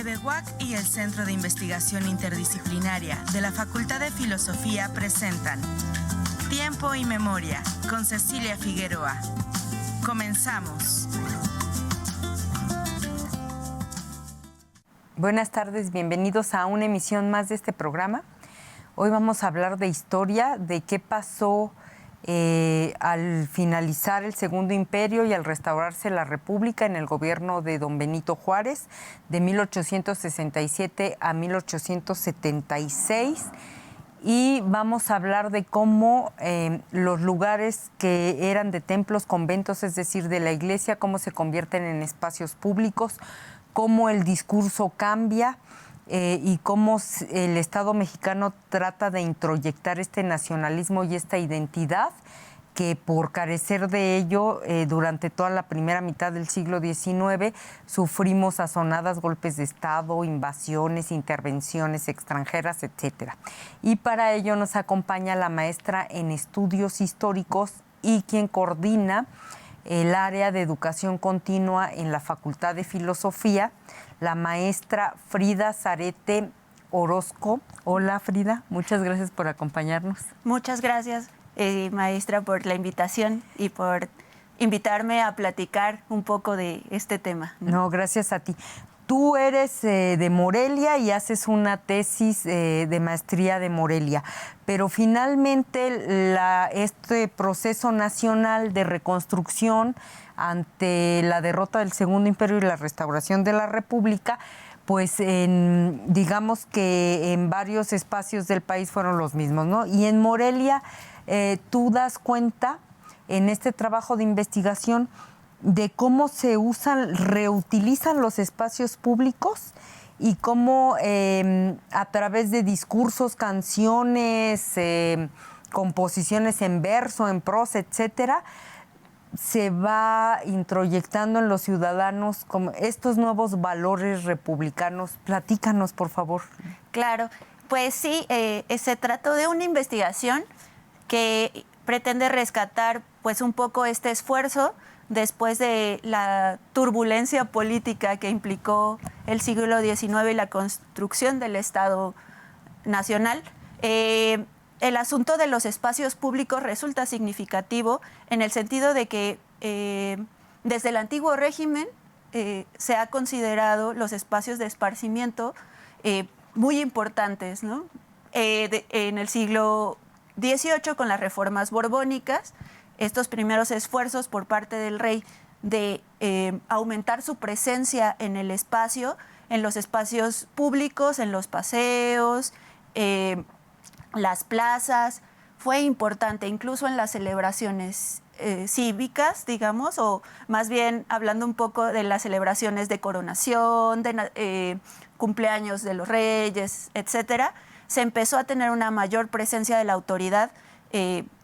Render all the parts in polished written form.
TV UAC y el Centro de Investigación Interdisciplinaria de la Facultad de Filosofía presentan Tiempo y Memoria con Cecilia Figueroa. Comenzamos. Buenas tardes, bienvenidos a una emisión más de este programa. Hoy vamos a hablar de historia, de qué pasó al finalizar el Segundo Imperio y al restaurarse la República en el gobierno de don Benito Juárez, de 1867 a 1876. Y vamos a hablar de cómo los lugares que eran de templos, conventos, es decir, de la iglesia, cómo se convierten en espacios públicos, cómo el discurso cambia y cómo el Estado mexicano trata de introyectar este nacionalismo y esta identidad que por carecer de ello durante toda la primera mitad del siglo XIX sufrimos azonadas golpes de Estado, invasiones, intervenciones extranjeras, etcétera. Y para ello nos acompaña la maestra en estudios históricos y quien coordina el área de educación continua en la Facultad de Filosofía, la maestra Frida Zarete Orozco. Hola Frida, muchas gracias por acompañarnos. Muchas gracias, maestra, por la invitación y por invitarme a platicar un poco de este tema. No, gracias a ti. Tú eres de Morelia y haces una tesis de maestría de Morelia, pero finalmente este proceso nacional de reconstrucción ante la derrota del Segundo Imperio y la restauración de la República, pues digamos que en varios espacios del país fueron los mismos, ¿no? Y en Morelia tú das cuenta en este trabajo de investigación de cómo se reutilizan los espacios públicos y cómo a través de discursos, canciones, composiciones en verso, en prosa, etcétera, se va introyectando en los ciudadanos como estos nuevos valores republicanos. Platícanos, por favor. Claro, pues sí, se trató de una investigación que pretende rescatar pues un poco este esfuerzo después de la turbulencia política que implicó el siglo XIX y la construcción del Estado Nacional. El asunto de los espacios públicos resulta significativo en el sentido de que desde el antiguo régimen se ha considerado los espacios de esparcimiento muy importantes, ¿no? En el siglo XVIII, con las reformas borbónicas, estos primeros esfuerzos por parte del rey de aumentar su presencia en el espacio, en los espacios públicos, en los paseos, las plazas, fue importante, incluso en las celebraciones cívicas, digamos, o más bien hablando un poco de las celebraciones de coronación, de cumpleaños de los reyes, etcétera, se empezó a tener una mayor presencia de la autoridad,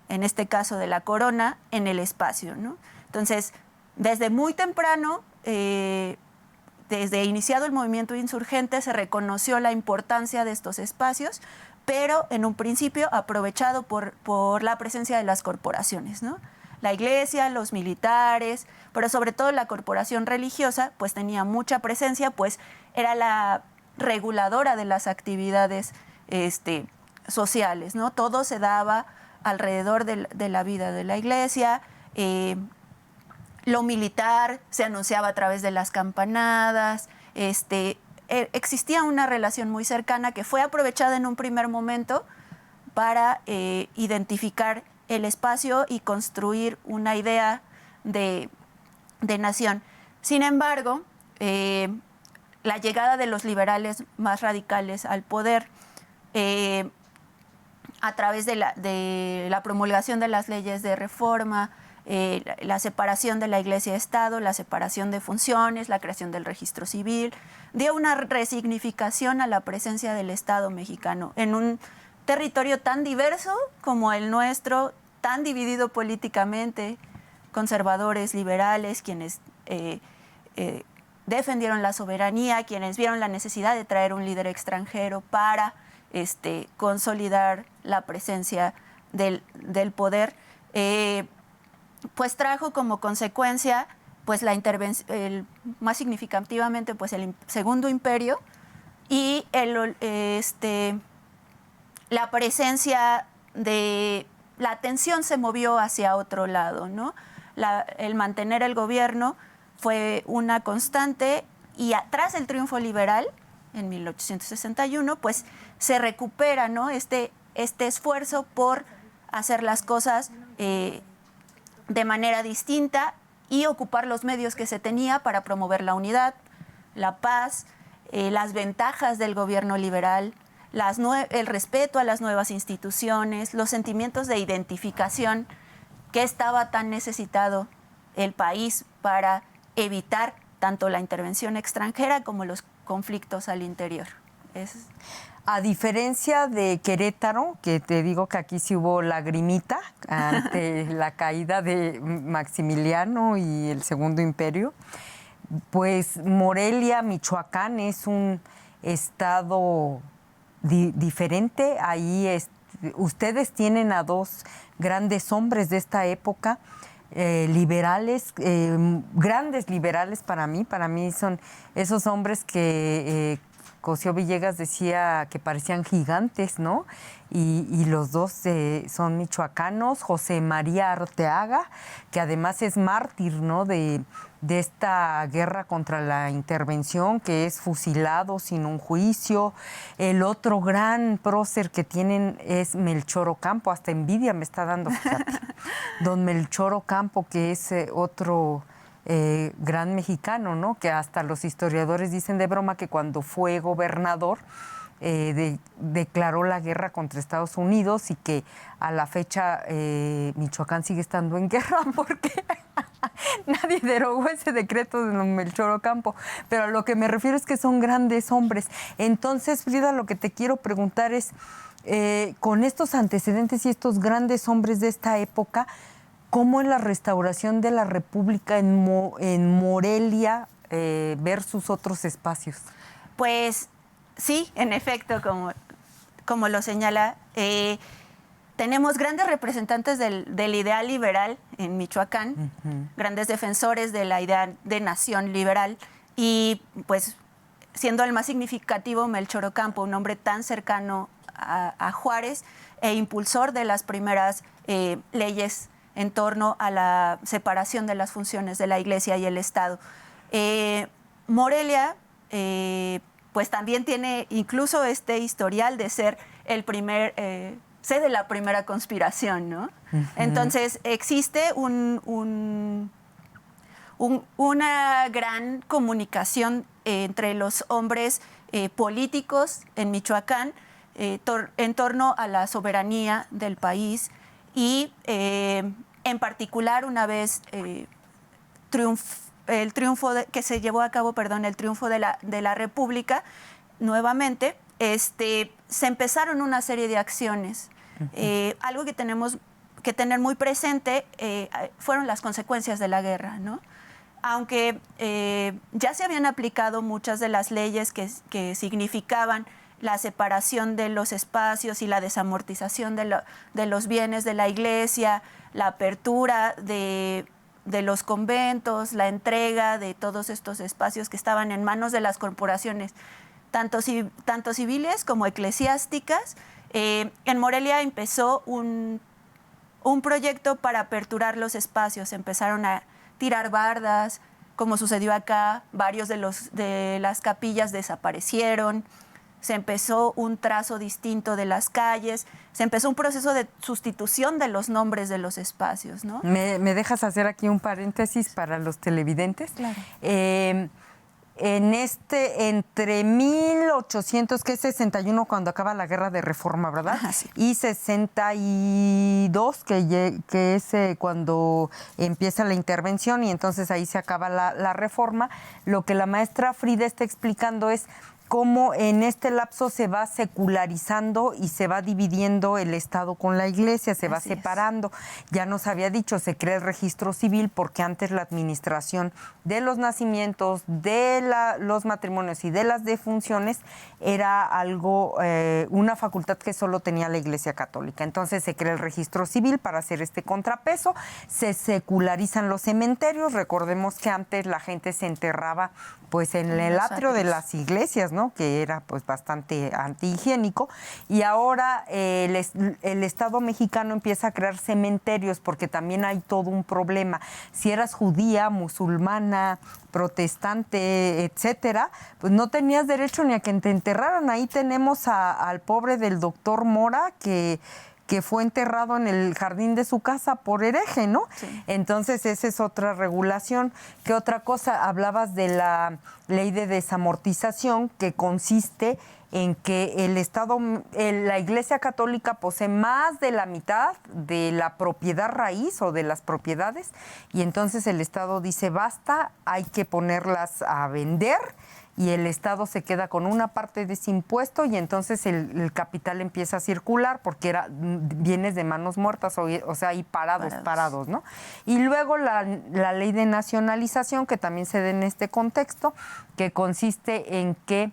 en este caso de la corona, en el espacio, ¿no? Entonces, desde muy temprano, desde iniciado el movimiento insurgente, se reconoció la importancia de estos espacios, pero en un principio aprovechado por la presencia de las corporaciones, ¿no? La iglesia, los militares, pero sobre todo la corporación religiosa, pues tenía mucha presencia, pues era la reguladora de las actividades sociales, ¿no? Todo se daba alrededor de la vida de la iglesia. Lo militar se anunciaba a través de las campanadas. Existía una relación muy cercana que fue aprovechada en un primer momento para identificar el espacio y construir una idea de nación. Sin embargo, la llegada de los liberales más radicales al poder, a través de la promulgación de las leyes de reforma, la separación de la Iglesia-Estado, la separación de funciones, la creación del registro civil, dio una resignificación a la presencia del Estado mexicano en un territorio tan diverso como el nuestro, tan dividido políticamente, conservadores, liberales, quienes defendieron la soberanía, quienes vieron la necesidad de traer un líder extranjero para consolidar la presencia del poder, pues trajo como consecuencia pues más significativamente pues el Segundo Imperio y la presencia de la atención se movió hacia otro lado, ¿no? El mantener el gobierno fue una constante y tras el triunfo liberal en 1861, pues se recupera, ¿no? este esfuerzo por hacer las cosas de manera distinta y ocupar los medios que se tenía para promover la unidad, la paz, las ventajas del gobierno liberal, el respeto a las nuevas instituciones, los sentimientos de identificación que estaba tan necesitado el país para evitar tanto la intervención extranjera como los conflictos al interior. A diferencia de Querétaro, que te digo que aquí sí hubo lagrimita ante la caída de Maximiliano y el Segundo Imperio, pues Morelia, Michoacán, es un estado diferente. Ahí ustedes tienen a dos grandes hombres de esta época, liberales, grandes liberales para mí son esos hombres que Cosío Villegas decía que parecían gigantes, ¿no? Y los dos son michoacanos. José María Arteaga, que además es mártir, ¿no? de esta guerra contra la intervención, que es fusilado sin un juicio. El otro gran prócer que tienen es Melchor Ocampo, hasta envidia me está dando, fíjate. Don Melchor Ocampo, que es otro gran mexicano, ¿no? Que hasta los historiadores dicen de broma que cuando fue gobernador declaró la guerra contra Estados Unidos y que a la fecha Michoacán sigue estando en guerra porque nadie derogó ese decreto de don Melchor Ocampo. Pero a lo que me refiero es que son grandes hombres. Entonces, Frida, lo que te quiero preguntar es, con estos antecedentes y estos grandes hombres de esta época, ¿cómo es la restauración de la República en Morelia versus otros espacios? Pues sí, en efecto, como lo señala, tenemos grandes representantes del ideal liberal en Michoacán, grandes defensores de la idea de nación liberal y pues siendo el más significativo Melchor Ocampo, un hombre tan cercano a Juárez e impulsor de las primeras leyes en torno a la separación de las funciones de la Iglesia y el Estado. Morelia, pues también tiene incluso este historial de ser el primer sede de la primera conspiración, ¿no? Entonces existe una gran comunicación entre los hombres políticos en Michoacán en torno a la soberanía del país y en particular una vez el triunfo que se llevó a cabo, el triunfo de la República, nuevamente, se empezaron una serie de acciones. Algo que tenemos que tener muy presente fueron las consecuencias de la guerra, ¿no? Aunque ya se habían aplicado muchas de las leyes que significaban la separación de los espacios y la desamortización de los bienes de la Iglesia, la apertura de los conventos, la entrega de todos estos espacios que estaban en manos de las corporaciones, tanto civiles como eclesiásticas. En Morelia empezó un proyecto para aperturar los espacios. Empezaron a tirar bardas, como sucedió acá, varios de las capillas desaparecieron. Se empezó un trazo distinto de las calles, se empezó un proceso de sustitución de los nombres de los espacios, ¿no? ¿Me dejas hacer aquí un paréntesis para los televidentes? Claro. Entre 1800, que es 61 cuando acaba la Guerra de Reforma, ¿verdad? Ajá, sí. Y 62, que es cuando empieza la intervención y entonces ahí se acaba la Reforma. Lo que la maestra Frida está explicando es cómo en este lapso se va secularizando y se va dividiendo el Estado con la Iglesia, se va separando. Ya nos había dicho, se crea el registro civil porque antes la administración de los nacimientos, de los matrimonios y de las defunciones era algo, una facultad que solo tenía la Iglesia Católica. Entonces se crea el registro civil para hacer este contrapeso, se secularizan los cementerios. Recordemos que antes la gente se enterraba pues en el atrio de las iglesias, ¿no? Que era pues bastante antihigiénico, y ahora el Estado mexicano empieza a crear cementerios porque también hay todo un problema. Si eras judía, musulmana, protestante, etcétera, pues no tenías derecho ni a que te enterraran. Ahí tenemos al pobre del doctor Mora que fue enterrado en el jardín de su casa por hereje, ¿no? Sí. Entonces, esa es otra regulación. ¿Qué otra cosa? Hablabas de la ley de desamortización, que consiste en que el Estado, la Iglesia Católica posee más de la mitad de la propiedad raíz o de las propiedades, y entonces el Estado dice, basta, hay que ponerlas a vender, y el Estado se queda con una parte de ese impuesto, y entonces el capital empieza a circular porque era bienes de manos muertas, o sea, ahí parados, ¿no? Y luego la ley de nacionalización, que también se da en este contexto, que consiste en que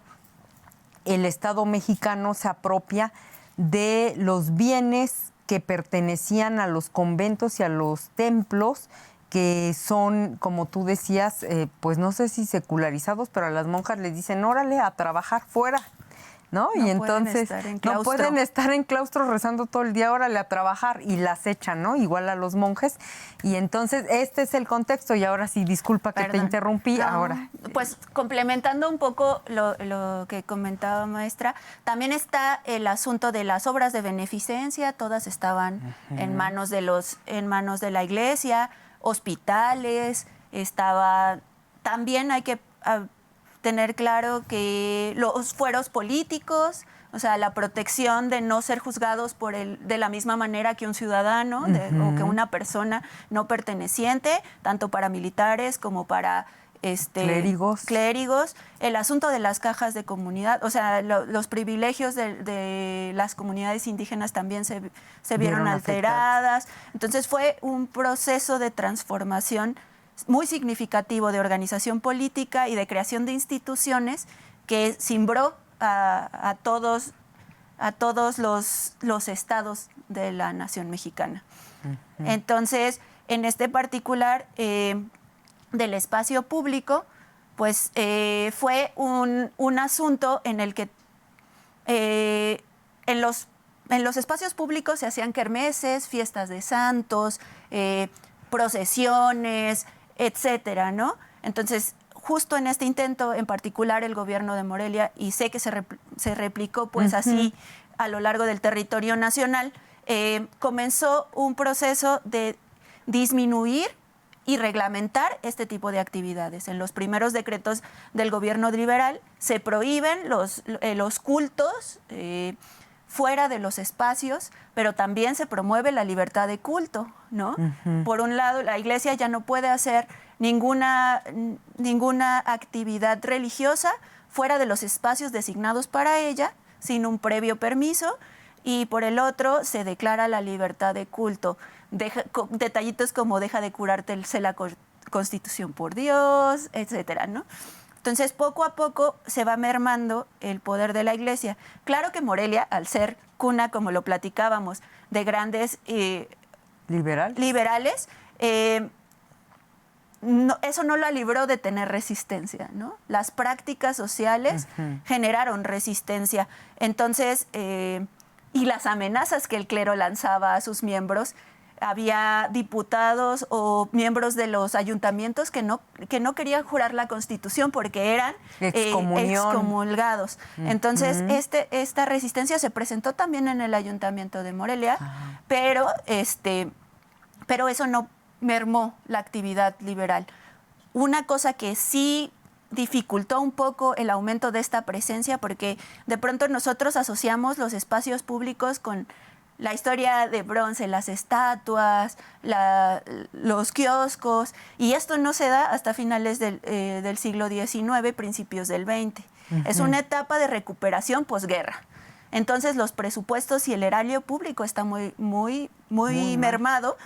el Estado mexicano se apropia de los bienes que pertenecían a los conventos y a los templos, que son, como tú decías, pues no sé si secularizados, pero a las monjas les dicen, órale, a trabajar fuera, ¿no? Y entonces no pueden estar en claustro rezando todo el día, órale, a trabajar, y las echan, ¿no? Igual a los monjes. Y entonces este es el contexto, y ahora sí, disculpa que te interrumpí. Ahora. Pues complementando un poco lo que comentaba maestra, también está el asunto de las obras de beneficencia, todas estaban en manos de la Iglesia, hospitales, también hay que tener claro que los fueros políticos, o sea, la protección de no ser juzgados de la misma manera que un ciudadano o que una persona no perteneciente, tanto para militares como para clérigos, el asunto de las cajas de comunidad, o sea, los privilegios de las comunidades indígenas también se vieron alteradas. Entonces fue un proceso de transformación muy significativo de organización política y de creación de instituciones que cimbró a todos los estados de la nación mexicana. Entonces, en este particular del espacio público, pues fue un asunto en el que en los espacios públicos se hacían kermeses, fiestas de santos, procesiones, etcétera, ¿no? Entonces, justo en este intento, en particular el gobierno de Morelia, y sé que se replicó pues así a lo largo del territorio nacional, comenzó un proceso de disminuir y reglamentar este tipo de actividades. En los primeros decretos del gobierno liberal se prohíben los cultos fuera de los espacios, pero también se promueve la libertad de culto, ¿no? Por un lado, la Iglesia ya no puede hacer ninguna actividad religiosa fuera de los espacios designados para ella, sin un previo permiso, y por el otro se declara la libertad de culto. Detallitos como deja de curarte la Constitución por Dios, etcétera, ¿no? Entonces, poco a poco se va mermando el poder de la Iglesia. Claro que Morelia, al ser cuna, como lo platicábamos, de grandes liberales, eso no la libró de tener resistencia, ¿no? Las prácticas sociales generaron resistencia. Entonces, y las amenazas que el clero lanzaba a sus miembros, había diputados o miembros de los ayuntamientos que no querían jurar la Constitución porque eran excomulgados. Entonces, esta resistencia se presentó también en el Ayuntamiento de Morelia, pero eso no mermó la actividad liberal. Una cosa que sí dificultó un poco el aumento de esta presencia, porque de pronto nosotros asociamos los espacios públicos con la historia de bronce, las estatuas, los kioscos, y esto no se da hasta finales del siglo XIX, principios del XX. Es una etapa de recuperación posguerra. Entonces los presupuestos y el erario público está muy mermado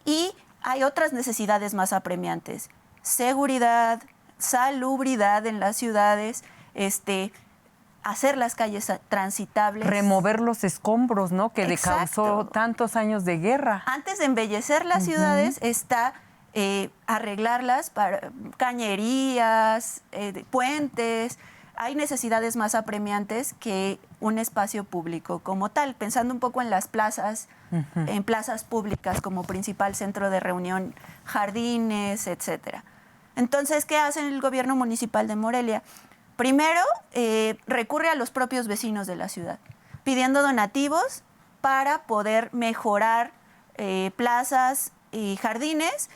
y hay otras necesidades más apremiantes. Seguridad, salubridad en las ciudades, hacer las calles transitables. Remover los escombros, ¿no? Que le Exacto. causó tantos años de guerra. Antes de embellecer las ciudades está arreglarlas para cañerías, puentes. Hay necesidades más apremiantes que un espacio público como tal, pensando un poco en las plazas, en plazas públicas como principal centro de reunión, jardines, etcétera. Entonces, ¿qué hace el gobierno municipal de Morelia? Primero, recurre a los propios vecinos de la ciudad, pidiendo donativos para poder mejorar plazas y jardines.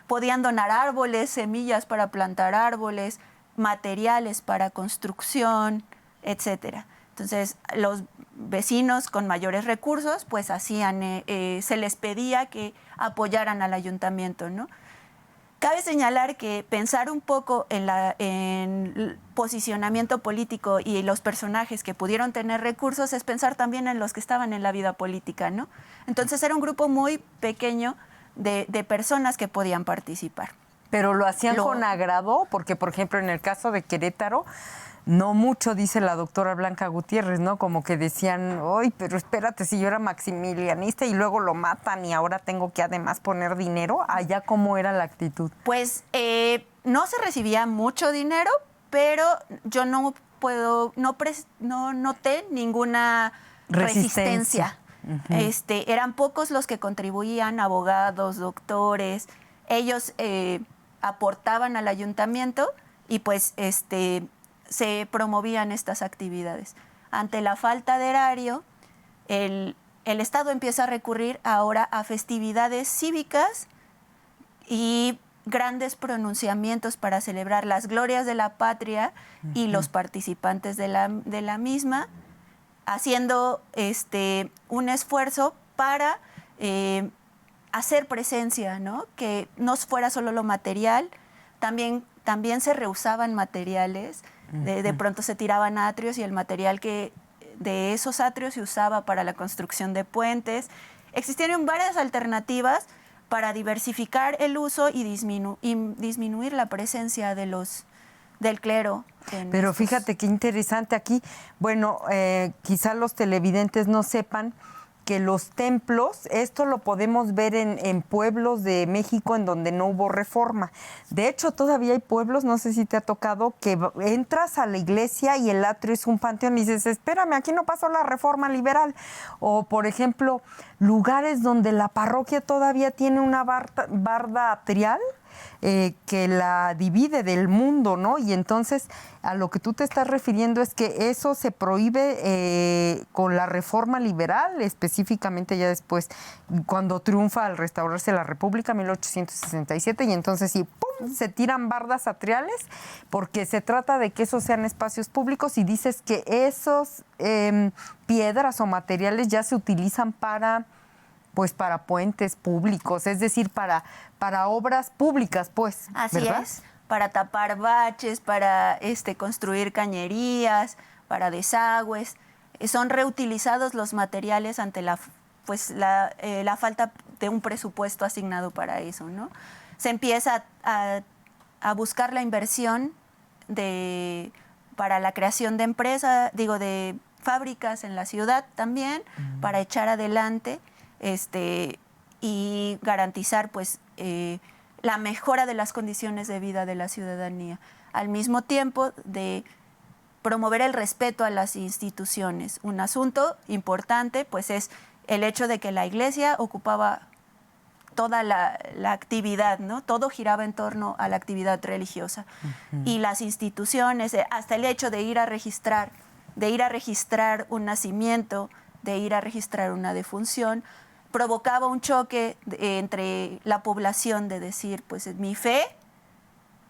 Podían donar árboles, semillas para plantar árboles, materiales para construcción, etcétera. Entonces, los vecinos con mayores recursos, pues hacían, se les pedía que apoyaran al ayuntamiento, ¿no? Cabe señalar que pensar un poco en el posicionamiento político y los personajes que pudieron tener recursos es pensar también en los que estaban en la vida política, ¿no? Entonces era un grupo muy pequeño de personas que podían participar. Pero lo hacían con agrado, porque por ejemplo en el caso de Querétaro, no mucho, dice la doctora Blanca Gutiérrez, ¿no? Como que decían, ¡ay, pero espérate, si yo era maximilianista y luego lo matan y ahora tengo que además poner dinero! ¿Allá cómo era la actitud? Pues no se recibía mucho dinero, pero yo no noté ninguna resistencia. Eran pocos los que contribuían, abogados, doctores. Ellos aportaban al ayuntamiento y pues se promovían estas actividades. Ante la falta de erario, el Estado empieza a recurrir ahora a festividades cívicas y grandes pronunciamientos para celebrar las glorias de la patria y los participantes de la misma, haciendo un esfuerzo para hacer presencia, ¿no? Que no fuera solo lo material, también se reusaban materiales. De pronto se tiraban atrios y el material de esos atrios se usaba para la construcción de puentes. Existieron varias alternativas para diversificar el uso y disminuir la presencia del clero. Pero fíjate qué interesante aquí. Bueno, quizá los televidentes no sepan que los templos, esto lo podemos ver en pueblos de México en donde no hubo reforma. De hecho, todavía hay pueblos, no sé si te ha tocado, que entras a la iglesia y el atrio es un panteón y dices, espérame, aquí no pasó la reforma liberal. O, por ejemplo, lugares donde la parroquia todavía tiene una barda atrial, que la divide del mundo, ¿no? Y entonces a lo que tú te estás refiriendo es que eso se prohíbe con la reforma liberal, específicamente ya después, cuando triunfa al restaurarse la República, 1867, y entonces sí, ¡pum!, se tiran bardas atriales, porque se trata de que esos sean espacios públicos y dices que esos piedras o materiales ya se utilizan para puentes públicos, es decir, para obras públicas, pues. Así ¿verdad? es, para tapar baches, para construir cañerías, para desagües. Son reutilizados los materiales ante la falta de un presupuesto asignado para eso, ¿no? Se empieza a buscar la inversión para la creación de empresas, de fábricas en la ciudad también, para echar adelante y garantizar la mejora de las condiciones de vida de la ciudadanía, al mismo tiempo de promover el respeto a las instituciones. Un asunto importante pues es el hecho de que la iglesia ocupaba toda la actividad, ¿no? Todo giraba en torno a la actividad religiosa. Y las instituciones, hasta el hecho de ir a registrar un nacimiento, de ir a registrar una defunción, provocaba un choque entre la población de decir, pues mi fe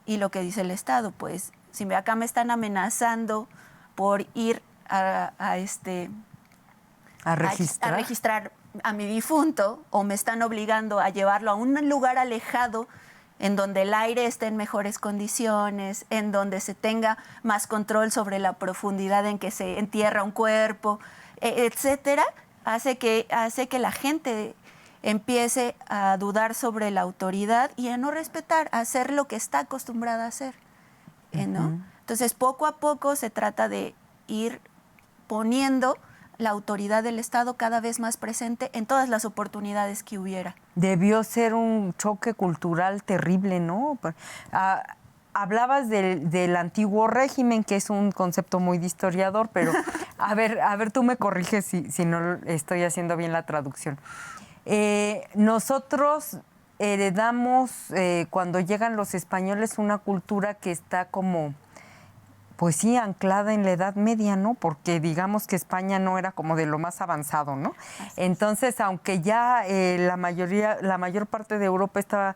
y lo que dice el Estado. Pues si acá me están amenazando por ir a registrar a mi difunto, o me están obligando a llevarlo a un lugar alejado en donde el aire esté en mejores condiciones, en donde se tenga más control sobre la profundidad en que se entierra un cuerpo, etcétera, hace que la gente empiece a dudar sobre la autoridad y a no respetar, a hacer lo que está acostumbrada a hacer, ¿no? Entonces, poco a poco se trata de ir poniendo la autoridad del Estado cada vez más presente en todas las oportunidades que hubiera. Debió ser un choque cultural terrible, ¿no? Hablabas del antiguo régimen, que es un concepto muy de historiador, pero a ver, tú me corriges si no estoy haciendo bien la traducción. Nosotros heredamos, cuando llegan los españoles, una cultura que está como, pues sí, anclada en la Edad Media, ¿no? Porque digamos que España no era como de lo más avanzado, ¿no? Entonces, aunque ya la mayor parte de Europa estaba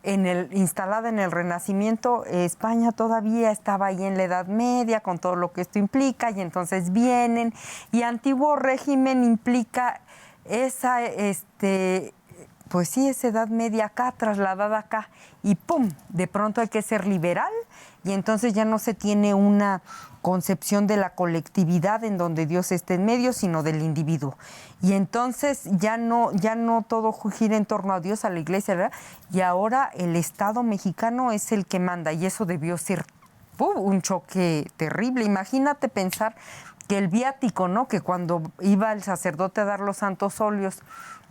instalada en el Renacimiento, España todavía estaba ahí en la Edad Media con todo lo que esto implica, y entonces vienen, y antiguo régimen implica esa, pues sí, esa Edad Media acá, trasladada acá, y ¡pum!, de pronto hay que ser liberal, y entonces ya no se tiene una concepción de la colectividad en donde Dios esté en medio, sino del individuo. Y entonces ya no todo gira en torno a Dios, a la iglesia, ¿verdad? Y ahora el Estado mexicano es el que manda, y eso debió ser un choque terrible. Imagínate pensar que el viático, ¿no? Que cuando iba el sacerdote a dar los santos óleos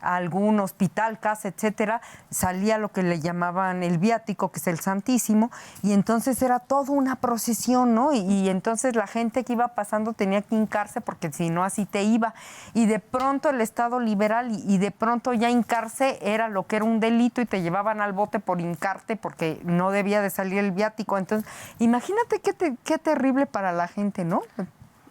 a algún hospital, casa, etcétera, salía lo que le llamaban el viático, que es el Santísimo, y entonces era toda una procesión, ¿no? Y entonces la gente que iba pasando tenía que hincarse, porque si no así te iba. Y de pronto el Estado liberal, y de pronto ya hincarse era lo que era un delito, y te llevaban al bote por hincarte porque no debía de salir el viático. Entonces, imagínate qué terrible para la gente, ¿no?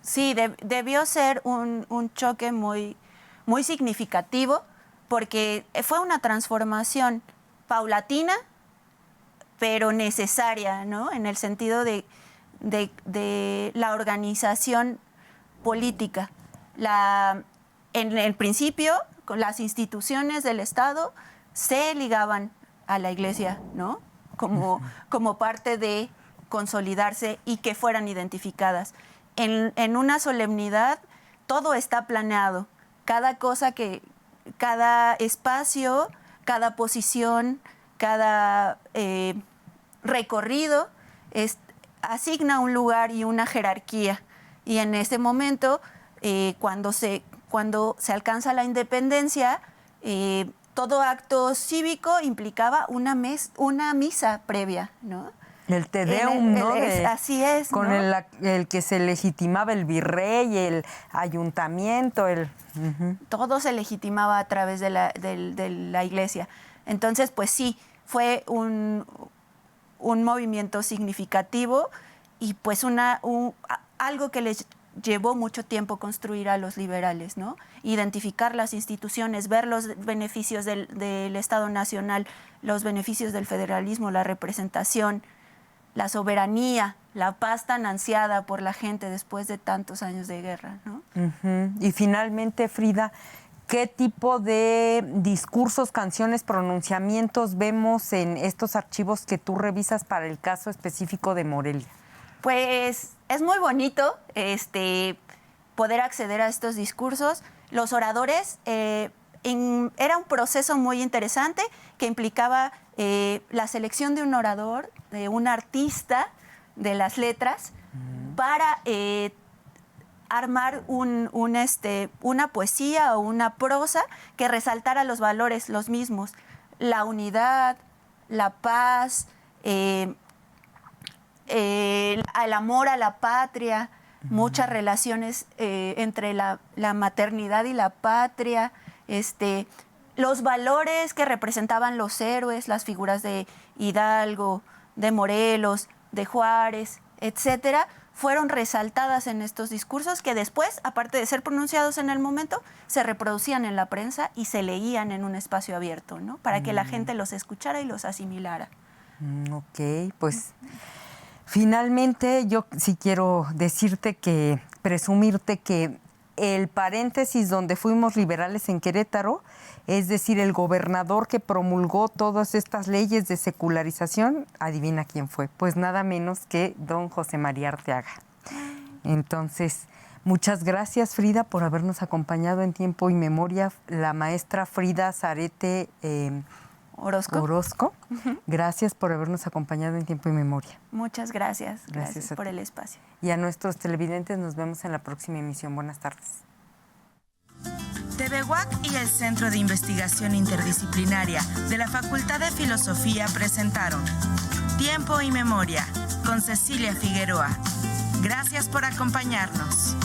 Sí, debió ser un choque muy, muy significativo, porque fue una transformación paulatina, pero necesaria, ¿no? En el sentido de la organización política. En el principio, con las instituciones del Estado se ligaban a la Iglesia, ¿no? Como parte de consolidarse y que fueran identificadas. En una solemnidad todo está planeado, cada espacio, cada posición, cada recorrido asigna un lugar y una jerarquía. Y en ese momento, cuando se alcanza la independencia, todo acto cívico implicaba una misa previa, ¿no? El Te Deum, ¿no? Así es, con ¿no? el que se legitimaba el virrey, el ayuntamiento, Todo se legitimaba a través de la iglesia. Entonces, pues sí, fue un movimiento significativo y pues algo que les llevó mucho tiempo construir a los liberales, ¿no? Identificar las instituciones, ver los beneficios del Estado Nacional, los beneficios del federalismo, la representación, la soberanía, la paz tan ansiada por la gente después de tantos años de guerra, ¿no? Y finalmente, Frida, ¿qué tipo de discursos, canciones, pronunciamientos vemos en estos archivos que tú revisas para el caso específico de Morelia? Pues es muy bonito poder acceder a estos discursos. Los oradores, era un proceso muy interesante que implicaba la selección de un orador, de un artista de las letras, para armar una poesía o una prosa que resaltara los valores los mismos: la unidad, la paz, el amor a la patria, muchas relaciones entre la maternidad y la patria, los valores que representaban los héroes, las figuras de Hidalgo, de Morelos, de Juárez, etcétera, fueron resaltadas en estos discursos que después, aparte de ser pronunciados en el momento, se reproducían en la prensa y se leían en un espacio abierto, ¿no? Para que la gente los escuchara y los asimilara. Ok, pues finalmente yo sí quiero presumirte que el paréntesis donde fuimos liberales en Querétaro, es decir, el gobernador que promulgó todas estas leyes de secularización, adivina quién fue, pues nada menos que don José María Arteaga. Entonces, muchas gracias, Frida, por habernos acompañado en Tiempo y Memoria, la maestra Frida Zarete Orozco. Gracias por habernos acompañado en Tiempo y Memoria. Muchas gracias. Gracias por el espacio. Y a nuestros televidentes nos vemos en la próxima emisión. Buenas tardes. TV UAC y el Centro de Investigación Interdisciplinaria de la Facultad de Filosofía presentaron Tiempo y Memoria con Cecilia Figueroa. Gracias por acompañarnos.